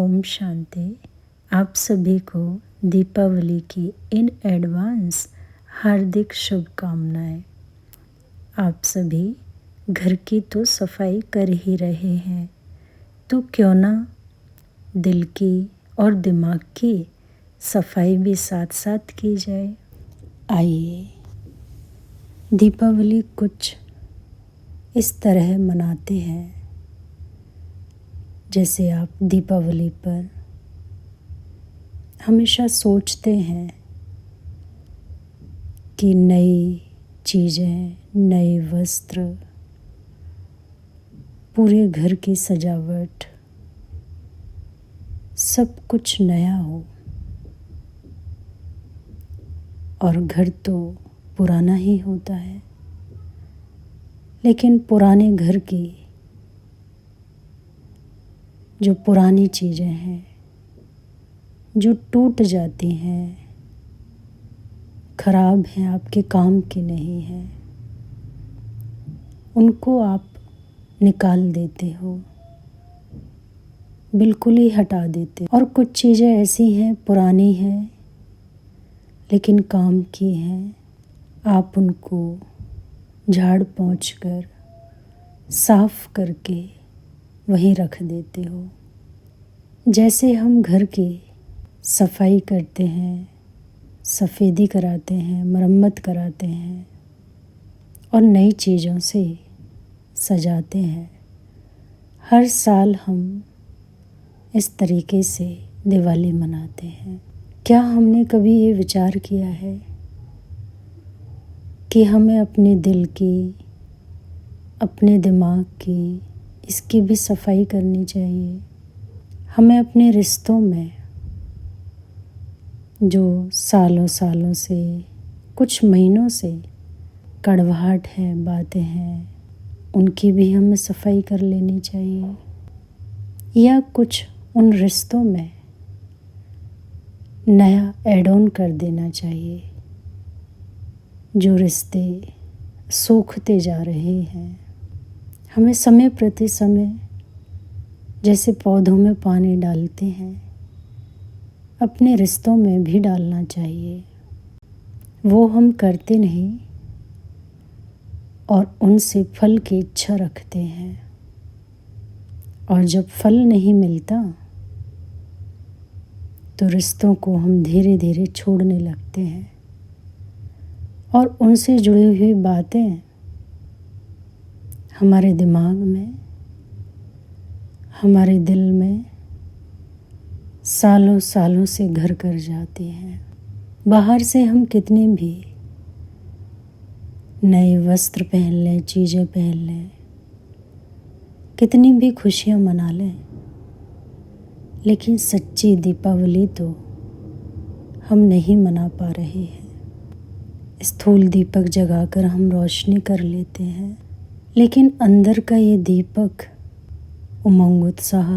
ओम शांति। आप सभी को दीपावली की इन एडवांस हार्दिक शुभकामनाएं। आप सभी घर की तो सफाई कर ही रहे हैं, तो क्यों ना दिल की और दिमाग की सफाई भी साथ साथ की जाए। आइए दीपावली कुछ इस तरह मनाते हैं जैसे आप दीपावली पर हमेशा सोचते हैं कि नई चीज़ें, नए वस्त्र, पूरे घर की सजावट, सब कुछ नया हो। और घर तो पुराना ही होता है, लेकिन पुराने घर की जो पुरानी चीज़ें हैं जो टूट जाती हैं, खराब हैं, आपके काम की नहीं हैं, उनको आप निकाल देते हो, बिल्कुल ही हटा देते हो। और कुछ चीज़ें ऐसी हैं, पुरानी हैं लेकिन काम की हैं, आप उनको झाड़ पोंछ कर साफ करके वहीं रख देते हो। जैसे हम घर की सफाई करते हैं, सफ़ेदी कराते हैं, मरम्मत कराते हैं और नई चीज़ों से सजाते हैं, हर साल हम इस तरीके से दिवाली मनाते हैं। क्या हमने कभी ये विचार किया है कि हमें अपने दिल की, अपने दिमाग की, इसकी भी सफाई करनी चाहिए। हमें अपने रिश्तों में जो सालों सालों से, कुछ महीनों से कड़वाहट है, बातें हैं, उनकी भी हमें सफाई कर लेनी चाहिए। या कुछ उन रिश्तों में नया ऐड ऑन कर देना चाहिए, जो रिश्ते सूखते जा रहे हैं। हमें समय प्रति समय जैसे पौधों में पानी डालते हैं, अपने रिश्तों में भी डालना चाहिए। वो हम करते नहीं और उनसे फल की इच्छा रखते हैं, और जब फल नहीं मिलता तो रिश्तों को हम धीरे धीरे छोड़ने लगते हैं और उनसे जुड़ी हुई बातें हमारे दिमाग में, हमारे दिल में सालों सालों से घर कर जाती हैं। बाहर से हम कितने भी नए वस्त्र पहन लें, चीज़ें पहन लें, कितनी भी खुशियाँ मना लें, लेकिन सच्ची दीपावली तो हम नहीं मना पा रहे हैं। स्थूल दीपक जगाकर हम रोशनी कर लेते हैं, लेकिन अंदर का ये दीपक, उमंग, उत्साह,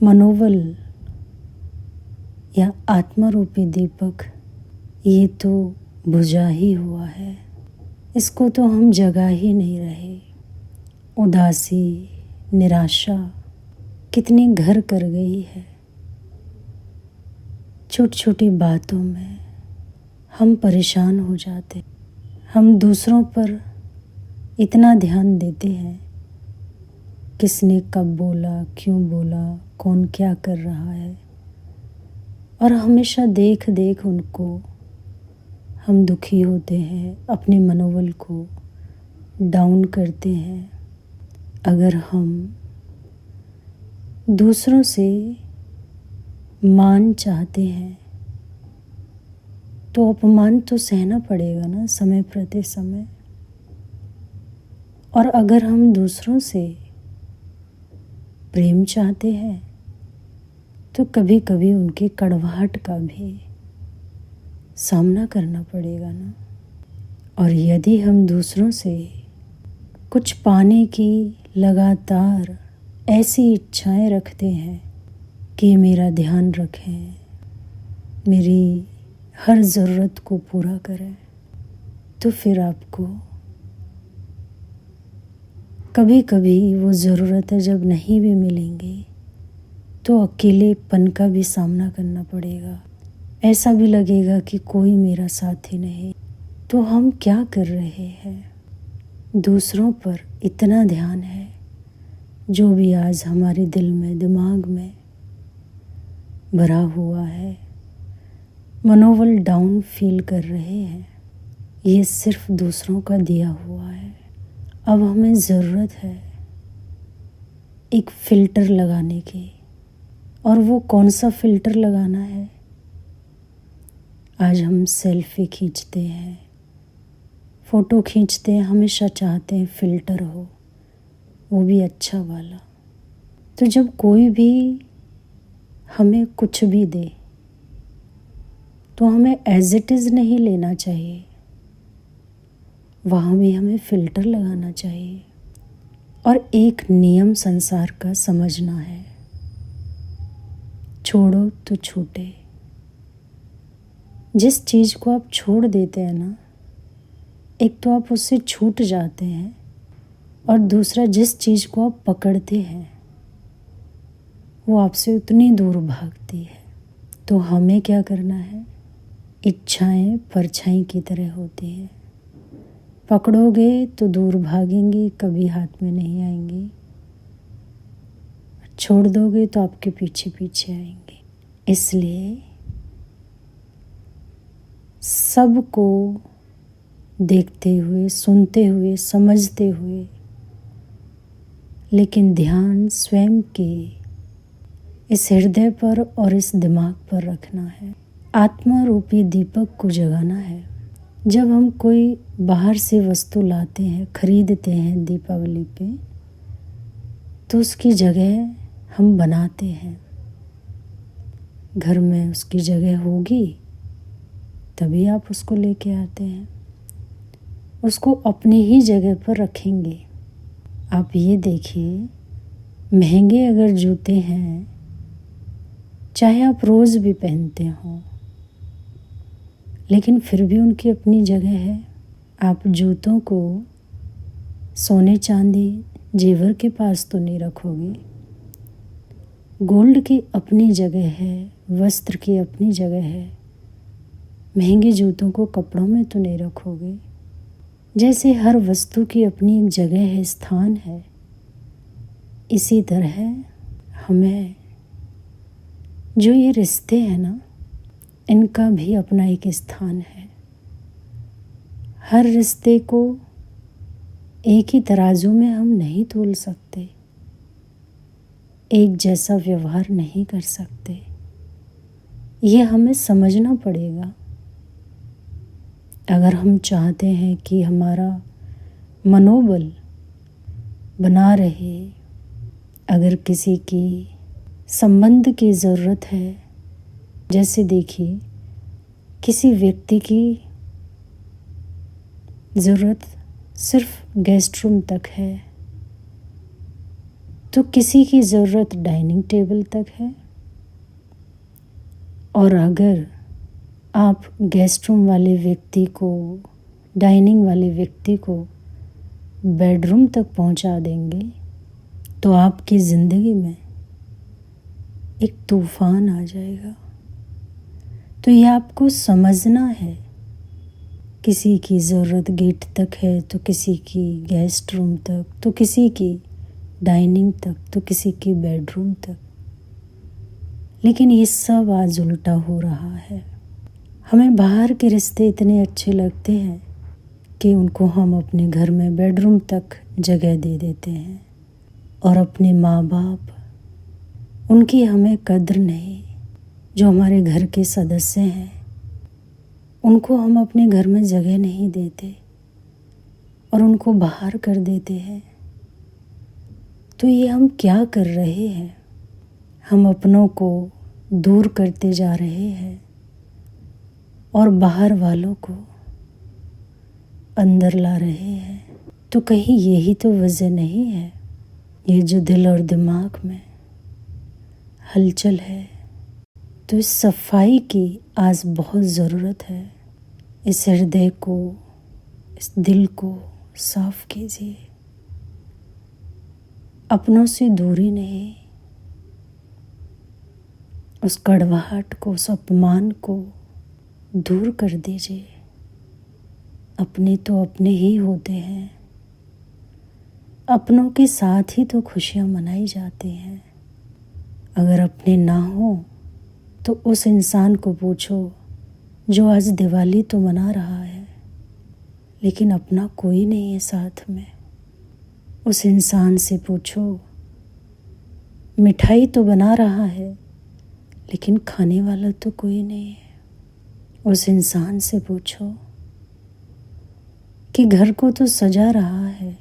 मनोबल या आत्मा रूपी दीपक, ये तो बुझा ही हुआ है। इसको तो हम जगा ही नहीं रहे। उदासी, निराशा कितनी घर कर गई है। छोटी छोटी बातों में हम परेशान हो जाते। हम दूसरों पर इतना ध्यान देते हैं, किसने कब बोला, क्यों बोला, कौन क्या कर रहा है, और हमेशा देख देख उनको हम दुखी होते हैं, अपने मनोबल को डाउन करते हैं। अगर हम दूसरों से मान चाहते हैं तो अपमान तो सहना पड़ेगा ना, समय प्रति समय। और अगर हम दूसरों से प्रेम चाहते हैं तो कभी कभी उनकी कड़वाहट का भी सामना करना पड़ेगा ना। और यदि हम दूसरों से कुछ पाने की लगातार ऐसी इच्छाएं रखते हैं कि मेरा ध्यान रखें, मेरी हर ज़रूरत को पूरा करें, तो फिर आपको कभी कभी वो ज़रूरतें जब नहीं भी मिलेंगी तो अकेलेपन का भी सामना करना पड़ेगा। ऐसा भी लगेगा कि कोई मेरा साथी नहीं। तो हम क्या कर रहे हैं? दूसरों पर इतना ध्यान है, जो भी आज हमारे दिल में, दिमाग में भरा हुआ है, मनोबल डाउन फील कर रहे हैं, ये सिर्फ दूसरों का दिया हुआ है। अब हमें ज़रूरत है एक फ़िल्टर लगाने की। और वो कौन सा फ़िल्टर लगाना है? आज हम सेल्फी खींचते हैं, फ़ोटो खींचते हैं, हमेशा चाहते हैं फ़िल्टर हो, वो भी अच्छा वाला। तो जब कोई भी हमें कुछ भी दे तो हमें एज इट इज़ नहीं लेना चाहिए, वहाँ भी हमें फ़िल्टर लगाना चाहिए। और एक नियम संसार का समझना है, छोड़ो तो छूटे। जिस चीज़ को आप छोड़ देते हैं ना, एक तो आप उससे छूट जाते हैं, और दूसरा जिस चीज़ को आप पकड़ते हैं वो आपसे उतनी दूर भागती है। तो हमें क्या करना है? इच्छाएं परछाई की तरह होती हैं, पकड़ोगे तो दूर भागेंगी, कभी हाथ में नहीं आएंगी। छोड़ दोगे तो आपके पीछे पीछे आएंगे। इसलिए सबको देखते हुए, सुनते हुए, समझते हुए, लेकिन ध्यान स्वयं के इस हृदय पर और इस दिमाग पर रखना है। आत्मा रूपी दीपक को जगाना है। जब हम कोई बाहर से वस्तु लाते हैं, खरीदते हैं दीपावली पे, तो उसकी जगह हम बनाते हैं। घर में उसकी जगह होगी तभी आप उसको लेके आते हैं, उसको अपनी ही जगह पर रखेंगे। आप ये देखिए, महंगे अगर जूते हैं, चाहे आप रोज़ भी पहनते हो, लेकिन फिर भी उनकी अपनी जगह है। आप जूतों को सोने चांदी जेवर के पास तो नहीं रखोगे। गोल्ड की अपनी जगह है, वस्त्र की अपनी जगह है। महंगे जूतों को कपड़ों में तो नहीं रखोगे। जैसे हर वस्तु की अपनी एक जगह है, स्थान है, इसी तरह हमें जो ये रिश्ते हैं ना, इनका भी अपना एक स्थान है। हर रिश्ते को एक ही तराजू में हम नहीं तोल सकते, एक जैसा व्यवहार नहीं कर सकते। ये हमें समझना पड़ेगा। अगर हम चाहते हैं कि हमारा मनोबल बना रहे, अगर किसी की संबंध की ज़रूरत है, जैसे देखिए किसी व्यक्ति की ज़रूरत सिर्फ गेस्ट रूम तक है, तो किसी की ज़रूरत डाइनिंग टेबल तक है। और अगर आप गेस्ट रूम वाले व्यक्ति को, डाइनिंग वाले व्यक्ति को बेडरूम तक पहुंचा देंगे, तो आपकी ज़िंदगी में एक तूफ़ान आ जाएगा। तो ये आपको समझना है। किसी की ज़रूरत गेट तक है, तो किसी की गेस्ट रूम तक, तो किसी की डाइनिंग तक, तो किसी की बेडरूम तक। लेकिन ये सब आज उल्टा हो रहा है। हमें बाहर के रिश्ते इतने अच्छे लगते हैं कि उनको हम अपने घर में बेडरूम तक जगह दे देते हैं, और अपने माँ बाप, उनकी हमें कद्र नहीं। जो हमारे घर के सदस्य हैं, उनको हम अपने घर में जगह नहीं देते और उनको बाहर कर देते हैं। तो ये हम क्या कर रहे हैं? हम अपनों को दूर करते जा रहे हैं और बाहर वालों को अंदर ला रहे हैं। तो कहीं यही तो वजह नहीं है? ये जो दिल और दिमाग में हलचल है, तो इस सफाई की आज बहुत ज़रूरत है। इस हृदय को, इस दिल को साफ कीजिए। अपनों से दूरी नहीं, उस कड़वाहट को, उस अपमान को दूर कर दीजिए। अपने तो अपने ही होते हैं, अपनों के साथ ही तो खुशियाँ मनाई जाती हैं। अगर अपने ना हो तो उस इंसान को पूछो जो आज दिवाली तो मना रहा है लेकिन अपना कोई नहीं है साथ में। उस इंसान से पूछो, मिठाई तो बना रहा है लेकिन खाने वाला तो कोई नहीं है। उस इंसान से पूछो कि घर को तो सजा रहा है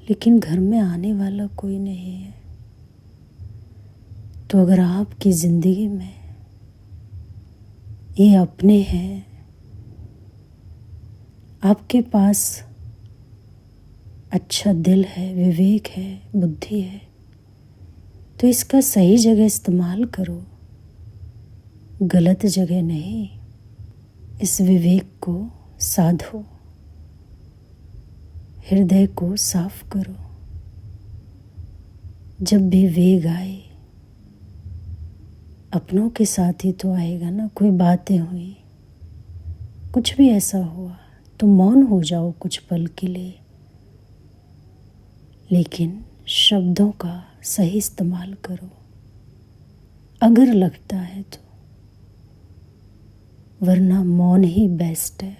लेकिन घर में आने वाला कोई नहीं है। तो अगर आपकी ज़िंदगी में ये अपने हैं, आपके पास अच्छा दिल है, विवेक है, बुद्धि है, तो इसका सही जगह इस्तेमाल करो, गलत जगह नहीं। इस विवेक को साधो, हृदय को साफ करो। जब भी वेग आए, अपनों के साथ ही तो आएगा ना। कोई बातें हुई, कुछ भी ऐसा हुआ तो मौन हो जाओ कुछ पल के लिए, लेकिन शब्दों का सही इस्तेमाल करो अगर लगता है तो, वरना मौन ही बेस्ट है।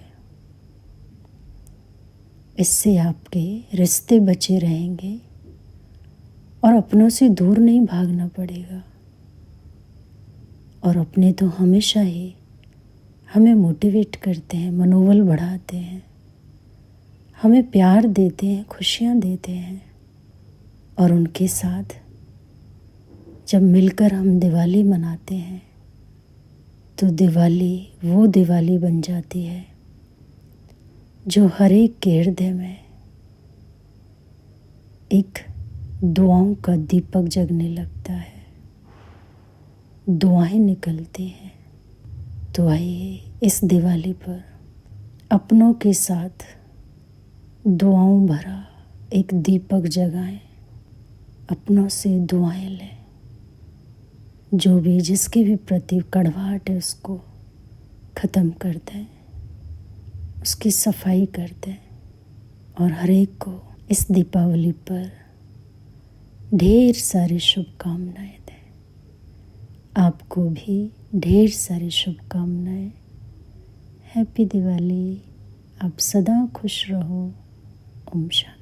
इससे आपके रिश्ते बचे रहेंगे और अपनों से दूर नहीं भागना पड़ेगा। और अपने तो हमेशा ही हमें मोटिवेट करते हैं, मनोबल बढ़ाते हैं, हमें प्यार देते हैं, खुशियाँ देते हैं। और उनके साथ जब मिलकर हम दिवाली मनाते हैं तो दिवाली वो दिवाली बन जाती है जो हर एक के हृदय में एक दुआओं का दीपक जगने लगता है, दुआएं निकलती हैं। तो आइए इस दिवाली पर अपनों के साथ दुआओं भरा एक दीपक जगाएं, अपनों से दुआएं लें। जो भी जिसके भी प्रति कड़वाहट है उसको ख़त्म कर दें, उसकी सफाई कर दें। और हर एक को इस दीपावली पर ढेर सारी शुभकामनाएं दें। आपको भी ढेर सारी शुभकामनाएं। हैप्पी दिवाली। आप सदा खुश रहो। ओम शांति।